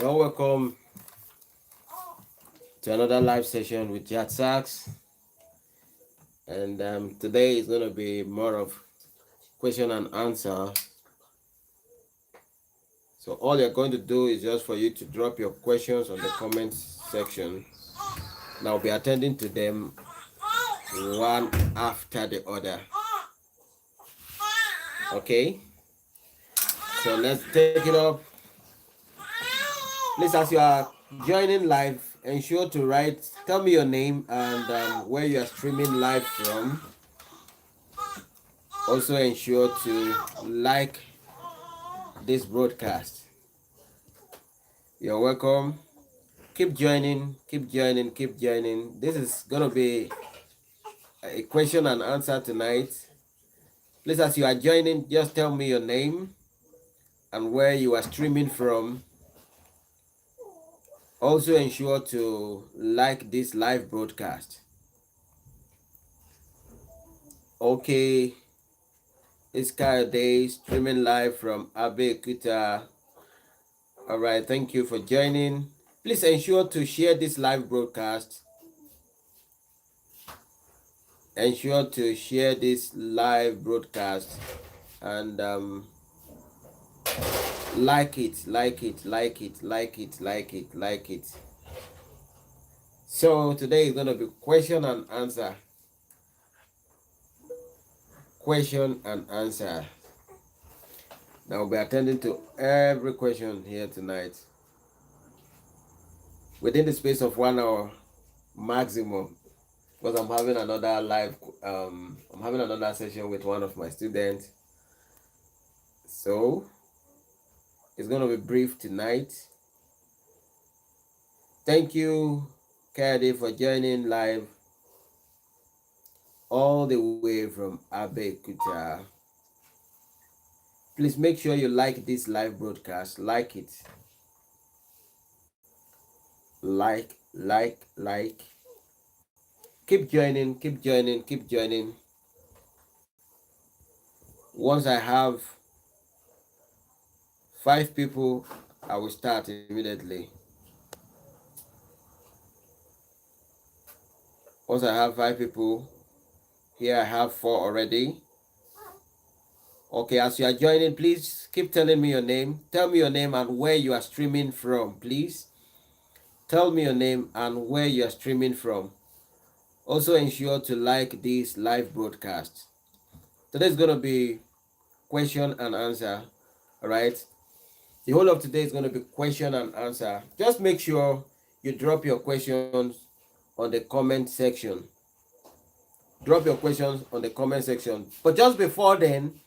You're welcome to another live session with Jad Sachs. And today is going to be more of question and answer. So all you're going to do is just for you to drop your questions on the comments section. And I'll be attending to them one after the other. Okay? So let's take it up. Please, as you are joining live, ensure to write, tell me your name and where you are streaming live from. Also ensure to like this broadcast. You're welcome. Keep joining, keep joining, keep joining. This is gonna be a question and answer tonight. Please, as you are joining, just tell me your name and where you are streaming from. Also ensure to like this live broadcast. Okay, it's Kayode streaming live from Abeokuta. All right, thank you for joining. Please ensure to share this live broadcast. Ensure to share this live broadcast and like it. So today is going to be question and answer. Question and answer. Now we'll be attending to every question here tonight within the space of 1 hour maximum, because I'm having another live I'm having another session with one of my students, so it's going to be brief tonight. Thank you, Kayode, for joining live all the way from Abeokuta. Please make sure you like this live broadcast. Like it. Like. Keep joining. Once I have 5 people, I will start immediately. Once I have 5 people, here I have 4 already. Okay, as you are joining, please keep telling me your name. Tell me your name and where you are streaming from, please. Tell me your name and where you are streaming from. Also ensure to like this live broadcast. Today is going to be question and answer. All right. The whole of today is going to be question and answer. Just make sure you drop your questions on the comment section. Drop your questions on the comment section. But just before then,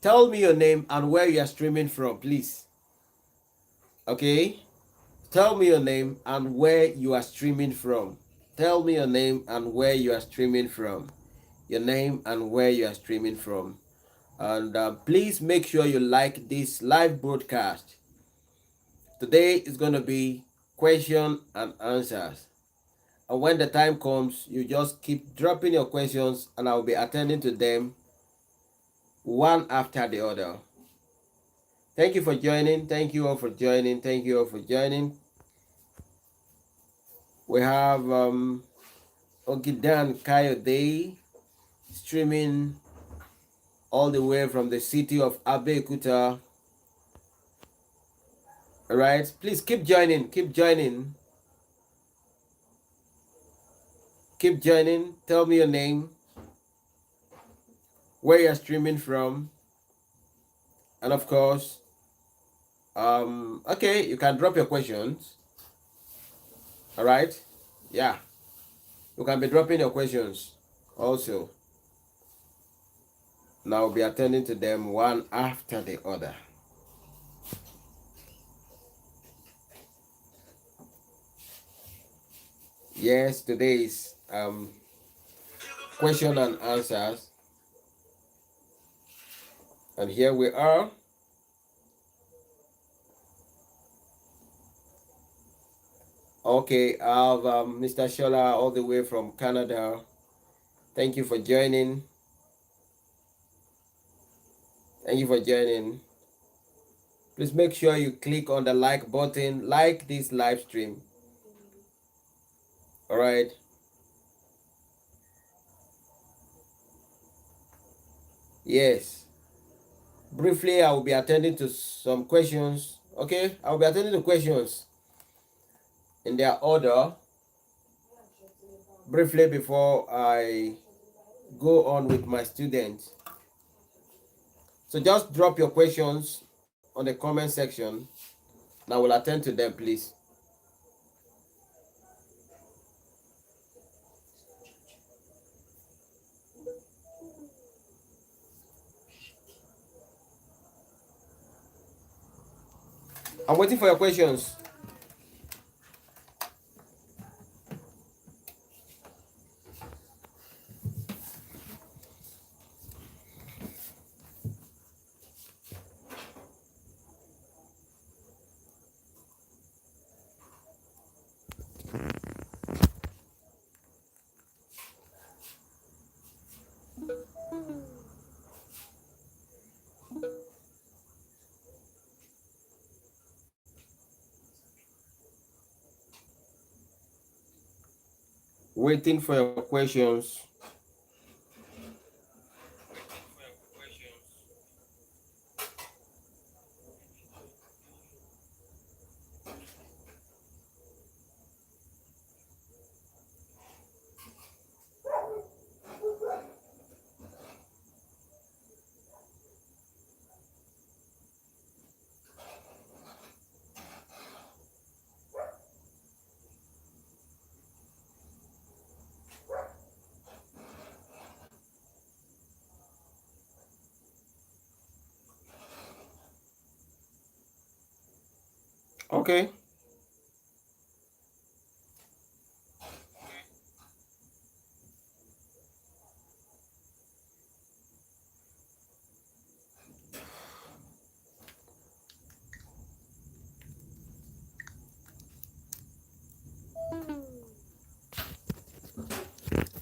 tell me your name and where you are streaming from, please. Okay? Tell me your name and where you are streaming from. Tell me your name and where you are streaming from. Your name and where you are streaming from. And please make sure you like this live broadcast. Today is going to be question and answers. And when the time comes, you just keep dropping your questions and I'll be attending to them one after the other. Thank you for joining. Thank you all for joining. We have Ogidan Kayode streaming all the way from the city of Abeokuta. All right, please keep joining. Tell me your name, where you're streaming from, and of course, okay, you can drop your questions. All right, yeah, you can be dropping your questions also. Now I'll be attending to them one after the other. Yes, today is question and answers, and here we are. Okay, I have Mr. Shola all the way from Canada. Thank you for joining. Please make sure you click on the like button, like this live stream. All right. Yes. Briefly, I will be attending to some questions. Okay, I will be attending to questions in their order briefly before I go on with my students. So just drop your questions on the comment section and I will attend to them, please. I'm waiting for your questions. Waiting for your questions. Okay.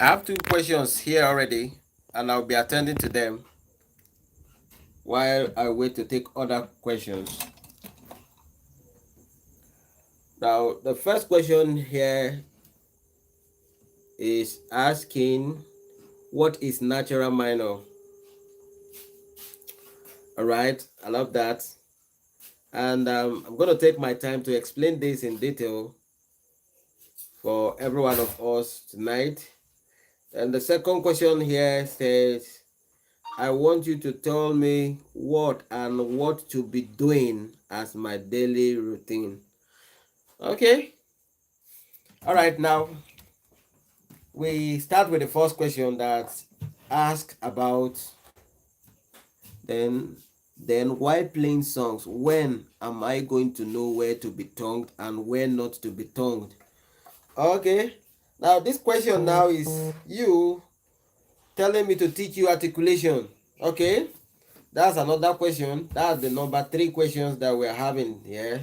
I have two questions here already, and I'll be attending to them while I wait to take other questions. Now, the first question here is asking, what is natural minor? All right, I love that. And I'm going to take my time to explain this in detail for every one of us tonight. And the second question here says, I want you to tell me what and what to be doing as my daily routine. Okay. All right. Now, we start with the first question that asks about then why playing songs? When am I going to know where to be tongued and where not to be tongued? Okay. Now this question now is you telling me to teach you articulation. Okay. That's another question. That's the number 3 questions that we're having here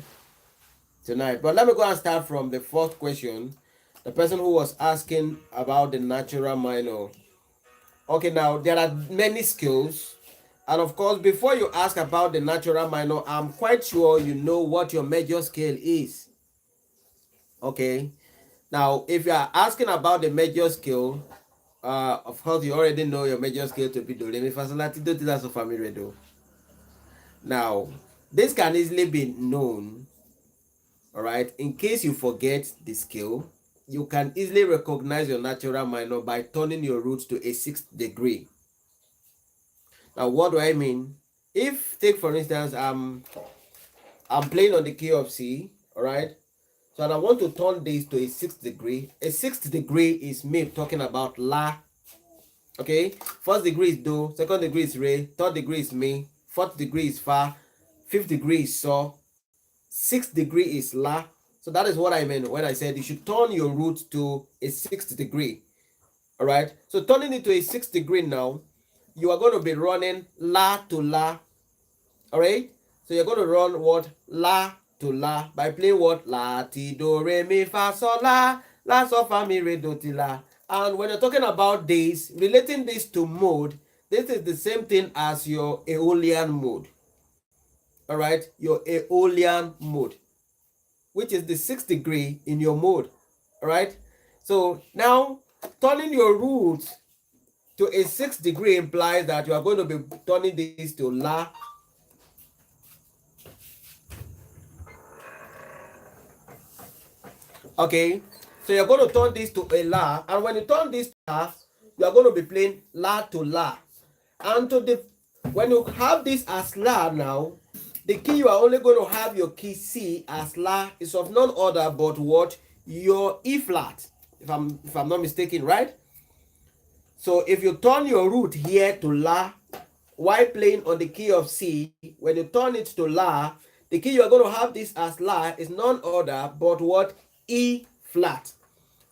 tonight. But let me go and start from the fourth question. The person who was asking about the natural minor. Okay, now there are many skills. And of course, before you ask about the natural minor, I'm quite sure you know what your major scale is. Okay. Now, if you are asking about the major scale, of course, you already know your major scale to be do, re, mi, fa, sol, la, ti, do, ti, la, so, fa, mi, re, do. Now, this can easily be known, all right? In case you forget the scale, you can easily recognize your natural minor by turning your roots to a 6th degree. Now, what do I mean? If, take for instance, I'm playing on the key of C, all right? So and I want to turn this to a 6th degree. A 6th degree is me talking about La. Okay? 1st degree is Do, 2nd degree is Re, 3rd degree is Mi, 4th degree is Fa, 5th degree is So, 6th degree is La. So that is what I meant when I said you should turn your root to a 6th degree. All right? So turning it to a 6th degree now, you are going to be running La to La. All right? So you're going to run what? La to La by playing what? La, ti, do, re, mi, fa, sol, la, so, fa, mi, re, do, ti, la. And when you're talking about this, relating this to mode, this is the same thing as your Aeolian mode. all right, your Aeolian mode, which is the 6th degree in your mode, all right? So now turning your root to a 6th degree implies that you are going to be turning this to La. Okay, so you're going to turn this to a La, and when you turn this to La, you are going to be playing La to La. And when you have this as La now, the key you are only going to have your key C as La is of none other but what? Your E flat, if I'm not mistaken, right? So if you turn your root here to La while playing on the key of C, when you turn it to La, the key you're going to have this as La is none other but what? E flat.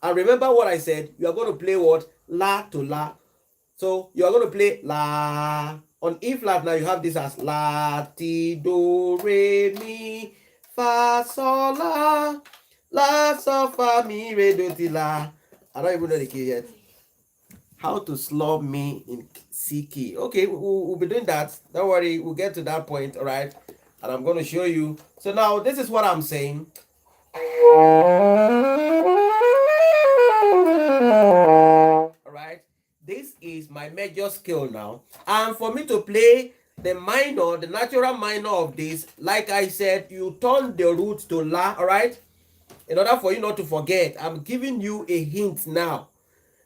And remember what I said, you are going to play what? La to La. So you are going to play La. On E flat now you have this as La, Ti, Do, Re, Mi, Fa, Sol, La. La, Sol, Fa, Mi, Re, Do, Ti, La. I don't even know the key yet. How to slur me in C key. Okay, we'll be doing that. Don't worry, we'll get to that point, all right? And I'm going to show you. So now this is what I'm saying. All right, this is my major scale now. And for me to play the minor, the natural minor of this, like I said, you turn the root to La, all right? In order for you not to forget, I'm giving you a hint now,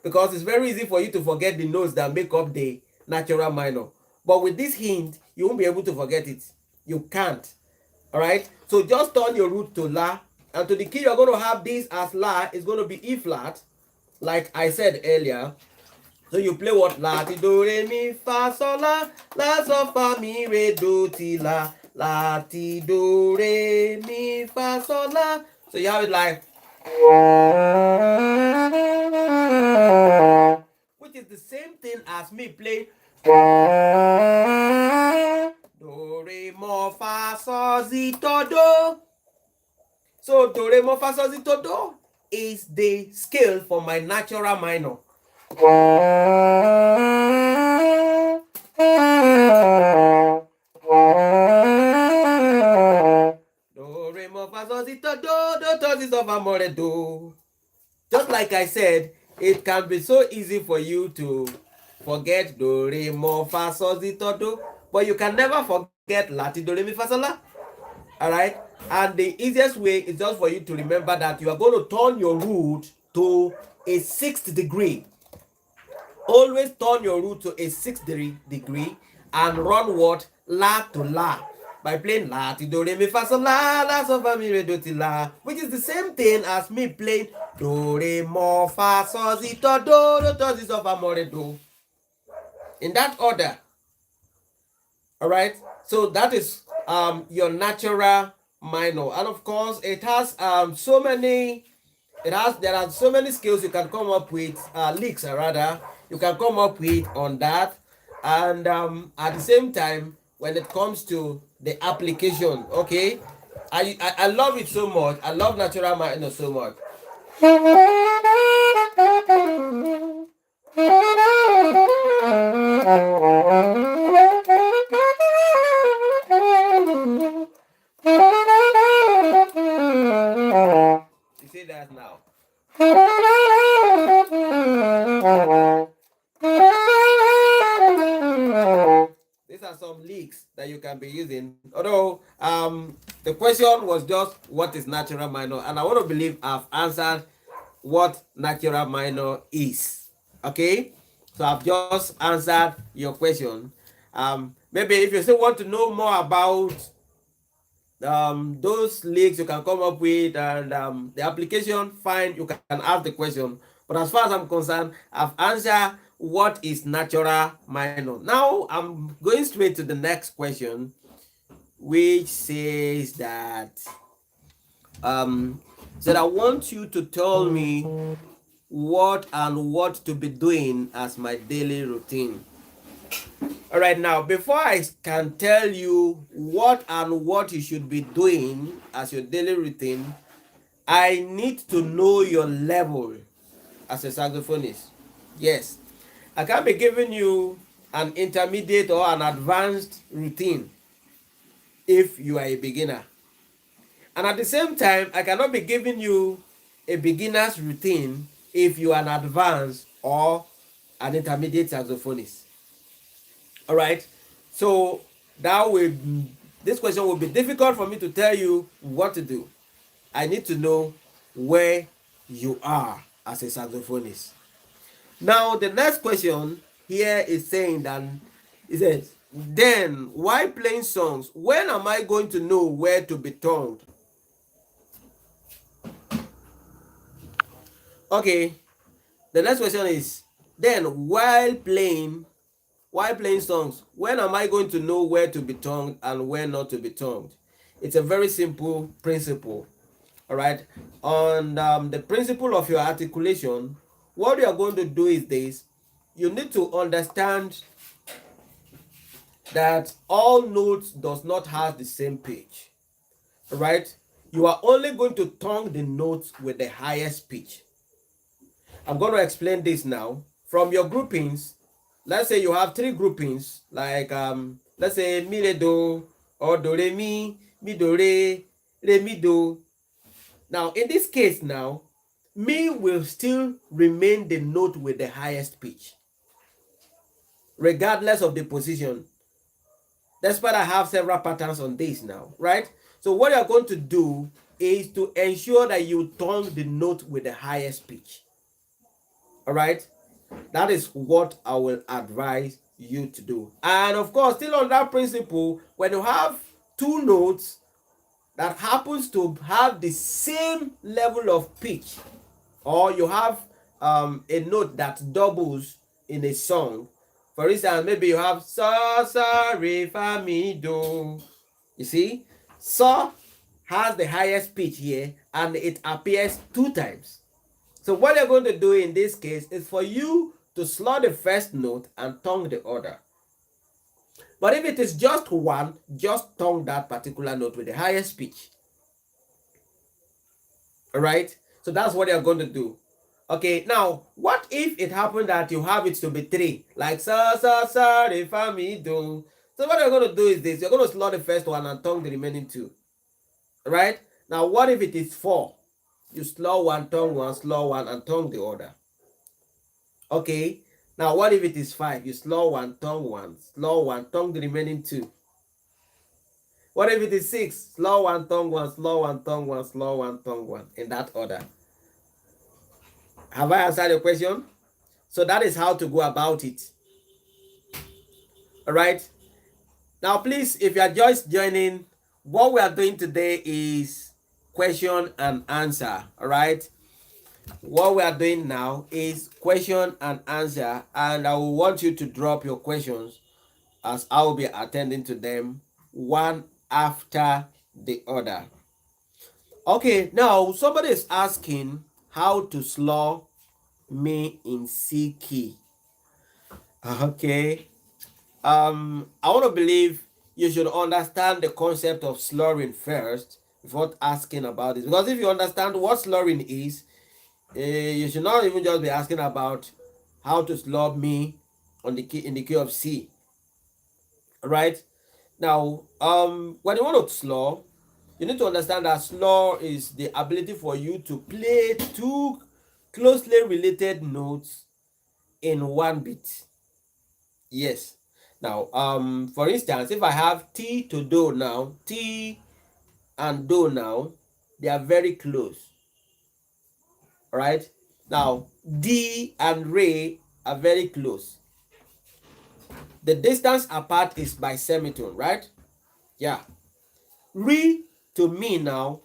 because it's very easy for you to forget the notes that make up the natural minor. But with this hint, you won't be able to forget it. You can't. All right? So just turn your root to La. And to the key you're going to have this as La is going to be E flat, like I said earlier. So you play what? La, ti, do, re, mi, fa, sol, la, sol, fa, mi, re, do, ti, la, ti, do, re, mi, fa, sol, la. So you have it like, which is the same thing as me playing do, re, mo, fa, sol, si, do, do. So do, re, mo, fa, sol, si, do, do is the scale for my natural minor. Do, re, mo, fa, sol, si, do, do, si, sol, fa, mo, re, do. Just like I said, it can be so easy for you to forget do, re, mo, fa, sol, si, do, but you can never forget la, ti, do, re, mi, fa, sol, la. All right, and the easiest way is just for you to remember that you are going to turn your root to a 6th degree. Always turn your root to a 6th degree and run what? La to La. By playing La, ti, do, re, mi, fa, sol, la, sol, fa, mi, re, do, ti, la. Which is the same thing as me playing do, re, mo, fa, sol, si, do, si, sol, fa, mo, re, do. In that order. All right. So that is your natural minor. And of course, it has so many there are so many skills you can come up with, leaks rather you can come up with on that. And at the same time, when it comes to the application, okay, I love it so much. I love natural minor so much. You see that now. These are some leaks that you can be using. Although the question was just what is natural minor, and I want to believe I've answered what natural minor is. Okay, so I've just answered your question. Maybe if you still want to know more about those leaks you can come up with and the application, fine, you can ask the question. But as far as I'm concerned, I've answered what is natural minor. Now I'm going straight to the next question, which says that I want you to tell me what to be doing as my daily routine. All right, now before I can tell you what you should be doing as your daily routine, I need to know your level as a saxophonist. Yes, I can't be giving you an intermediate or an advanced routine. if you are a beginner. And at the same time, I cannot be giving you a beginner's routine if you are an advanced or an intermediate saxophonist. All right. So that will this question will be difficult for me to tell you what to do. I need to know where you are as a saxophonist. Now the next question here is saying that it says, then why playing songs? When am I going to know where to be toned? Okay, the next question is, then while playing songs, when am I going to know where to be tongued and where not to be tongued? It's a very simple principle. All right. On the principle of your articulation, what you are going to do is this: you need to understand that all notes does not have the same pitch. All right. You are only going to tongue the notes with the highest pitch. I'm going to explain this now. From your groupings, let's say you have three groupings, like let's say mi re do or do re mi do re mi do. Now in this case now, mi will still remain the note with the highest pitch, regardless of the position. Despite I have several patterns on this now, right? So what you're going to do is to ensure that you tongue the note with the highest pitch. All right, that is what I will advise you to do. And of course, still on that principle, when you have two notes that happens to have the same level of pitch, or you have a note that doubles in a song, for instance, maybe you have so so re fa mi do. You see, so has the highest pitch here and it appears two times. So what you're going to do in this case is for you to slur the first note and tongue the other. But if it is just one, just tongue that particular note with the highest pitch. All right? So that's what you're going to do. Okay, now, what if it happened that you have it to be three? Like, sa, re, fa, mi, do. So what you're going to do is this. You're going to slur the first one and tongue the remaining two. All right? Now, what if it is four? You slur one, and tongue the other. Okay, now what if it is five? You slur one, tongue the remaining two. What if it is six? Slur one, tongue one, tongue one, in that order. Have I answered your question? So that is how to go about it. All right. Now, please, if you are just joining, what we are doing today is question and answer. All right. What we are doing now is question and answer, and I will want you to drop your questions as I will be attending to them one after the other. Okay, now somebody is asking how to slur me in C key. Okay, I want to believe you should understand the concept of slurring first before asking about it, because if you understand what slurring is, you should not even just be asking about how to slur me on the key in the key of C. Right now, when you want to slur, you need to understand that slur is the ability for you to play two closely related notes in one beat. Yes. Now, for instance, if I have T to Do now, T and Do now, they are very close. All right. Now, D and Re are very close. The distance apart is by semitone, right? Yeah. Re to me now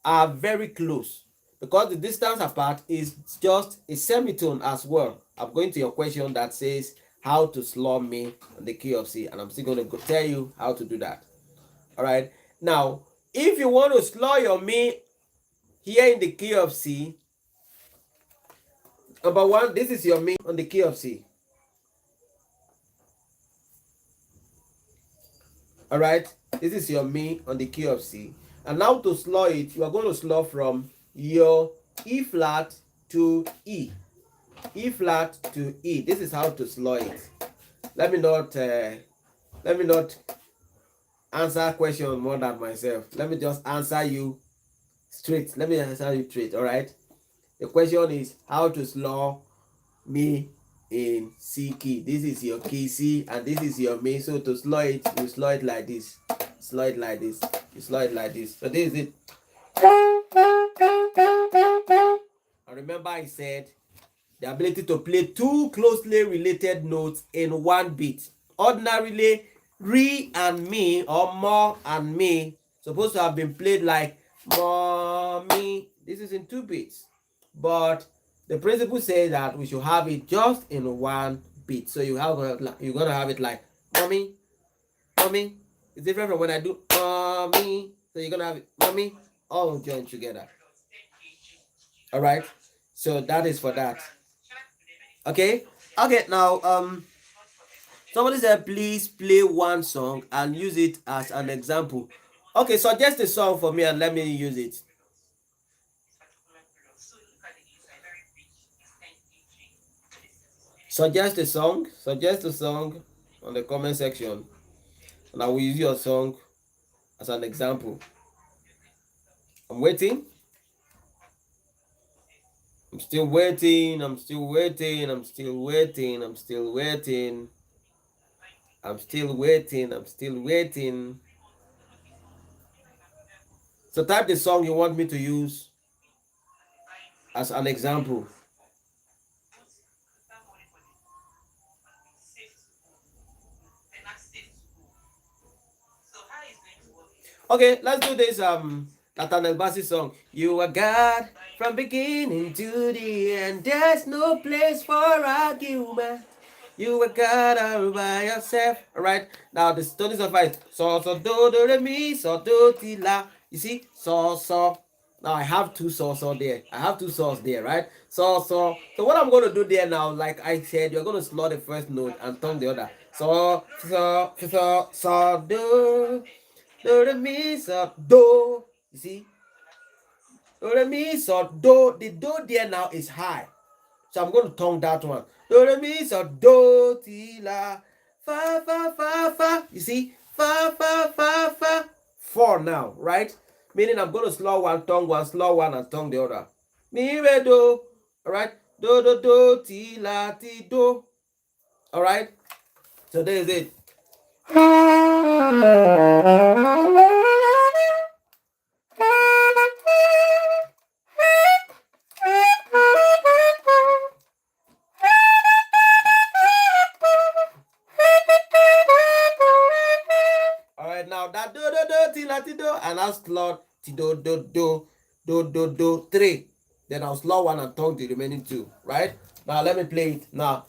are very close because the distance apart is just a semitone as well. I'm going to your question that says how to slur me on the key of C, and I'm still going to tell you how to do that. All right. Now, if you want to slur your me here in the key of C, number one, this is your me on the key of C. All right, this is your me on the key of C. And now to slur it, you are going to slur from your E flat to E. E flat to E. This is how to slur it. Let me not answer question more than myself. Let me just answer you straight. Let me answer you straight. All right. The question is how to slow me in C key. This is your key C, and this is your Mi. So to slow it, you slow it like this. Slow it like this. You slow it like this. So this is it. And remember, I said the ability to play two closely related notes in one beat. Ordinarily, re and mi or mo and mi supposed to have been played like mommy. This is in two beats, but the principle says that we should have it just in one beat. So you're gonna have it like mommy, mommy. It's different from when I do mommy. So you're gonna have it mommy all joined together. All right. So that is for that. Okay. Okay. Now somebody said please play one song and use it as an example. Okay, suggest a song for me and let me use it. Suggest a song. Suggest a song on the comment section, and I will use your song as an example. I'm waiting. I'm still waiting. I'm still waiting. I'm still waiting. I'm still waiting. I'm still waiting. I'm still waiting. So type the song you want me to use as an example. Okay, let's do this Nathaniel Bassey song. You are God from beginning to the end. There's no place for argument. You are God all by yourself. Alright, now the tones of it. So do re mi so do ti la. You see? So. Now I have two so there. I have two saws there, right? So. So what I'm gonna do there now, like I said, you're gonna slot the first note and tongue the other. So do re mi so do. You see? Do re mi so do. The do there now is high. So I'm going to tongue that one. Do re mi so do ti la fa fa fa fa. You see, fa fa fa fa. 4 now, right? Meaning I'm going to slow one, slow one, and tongue the other. Mi re do. All right. Do ti la ti do. All right. So there's it. Now that do ti la ti do, and I'll slot ti do 3. Then I'll slow one and tongue the remaining 2. Right now, let me play it now.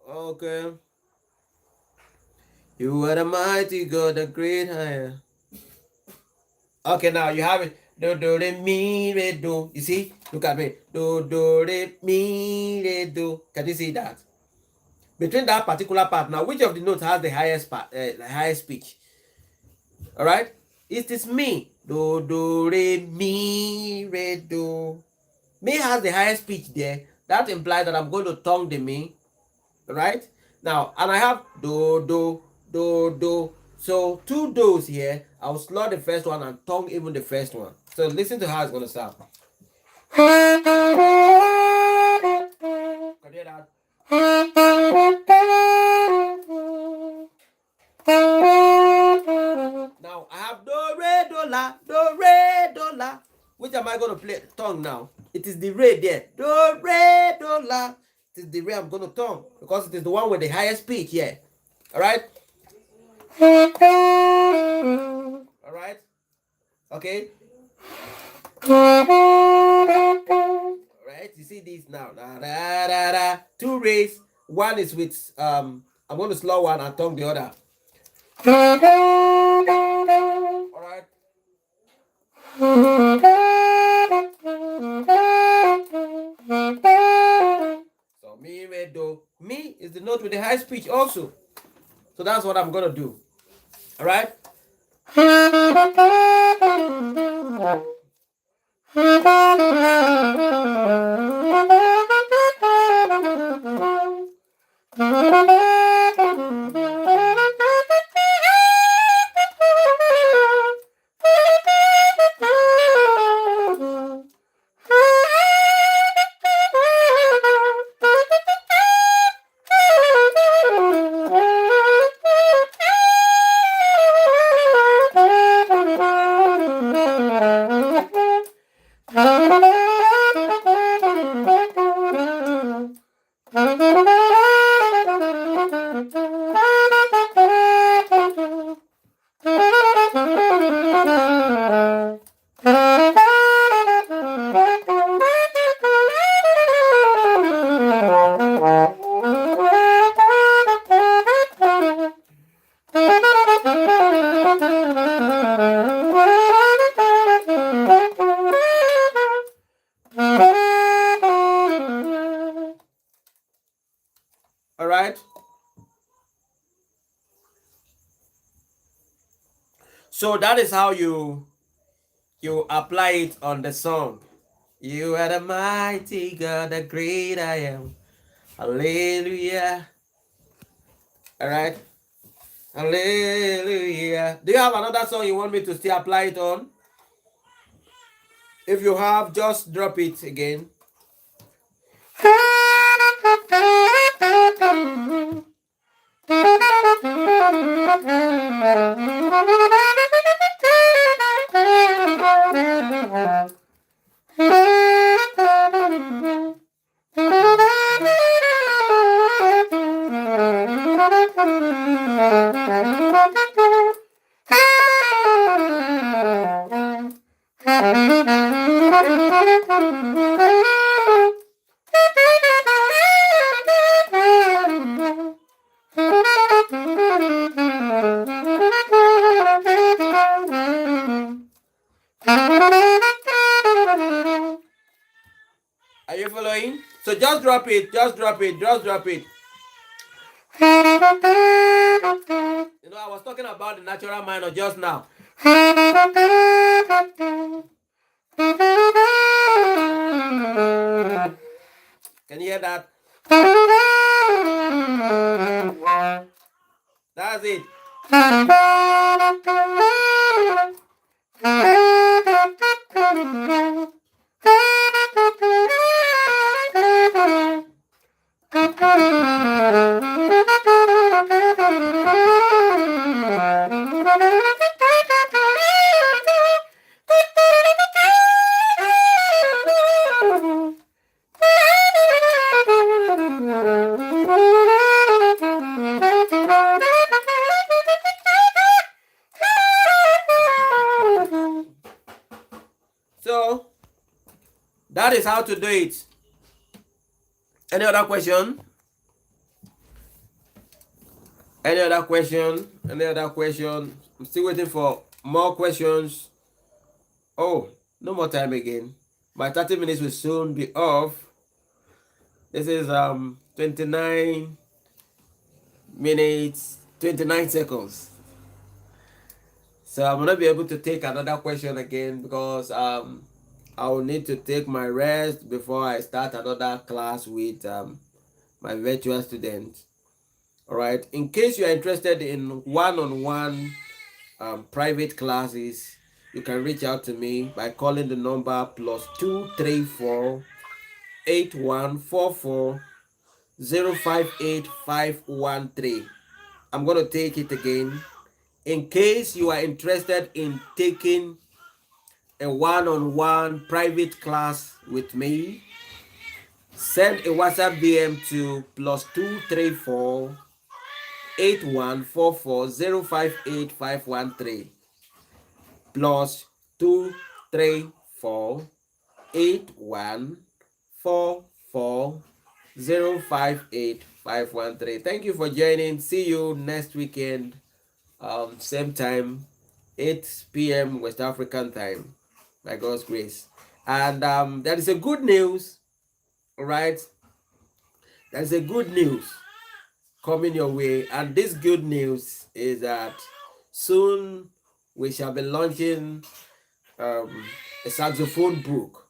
Okay. You are the mighty God, the great I am. Okay, now you have it. Do re mi re do. You see? Look at me. Do re mi re do. Can you see that? Between that particular part, now which of the notes has the highest part, the highest pitch? All right, it is mi. Do re mi re do. Mi has the highest pitch there. That implies that I'm going to tongue the mi. Right now, and I have do. So 2 do's here. I'll slot the first one and tongue even the first one. So listen to how it's gonna sound. Can you hear that? Now I have do re do la. Which am I gonna play tongue now? It is the re there. Do, re, do, la. It is the re I'm going to turn because it is the one with the highest pitch here. All right. All right. Okay. All right. You see these now. Da, da, da, da. Two rays. One is with I'm going to slow one and turn the other. All right. So mi, re, do. Mi is the note with the high pitch also. So that's what I'm gonna do. All right. All right. So that is how you apply it on the song. You are the mighty God, the great I am. Hallelujah. All right. Hallelujah. Do you have another song you want me to still apply it on? If you have, just drop it again. Are you following? So just drop it, just drop it, just drop it. You know, I was talking about the natural minor just now. Can you hear that? That's it. So that is how to do it. Any other question? Any other question? Any other question? I'm still waiting for more questions. Oh, no more time again. My 30 minutes will soon be off. This is 29 minutes 29 seconds. So I'm gonna be able to take another question again because I will need to take my rest before I start another class with my virtual students. All right. In case you are interested in one-on-one private classes, you can reach out to me by calling the number +234 8144 058513. I'm going to take it again. In case you are interested in taking a one-on-one private class with me, send a WhatsApp DM to +234 8144 058513 +234 8144 058513. Thank you for joining. See you next weekend, same time, 8 p.m. West African time, by God's grace. And there is a good news, all right? There is a good news coming your way, and this good news is that soon we shall be launching a saxophone book.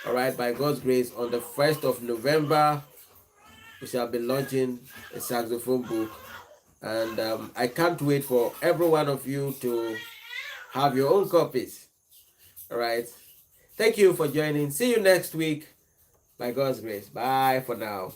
All right, by God's grace, on the 1st of November, we shall be launching a saxophone book, and I can't wait for every one of you to have your own copies. All right, thank you for joining. See you next week, by God's grace. Bye for now.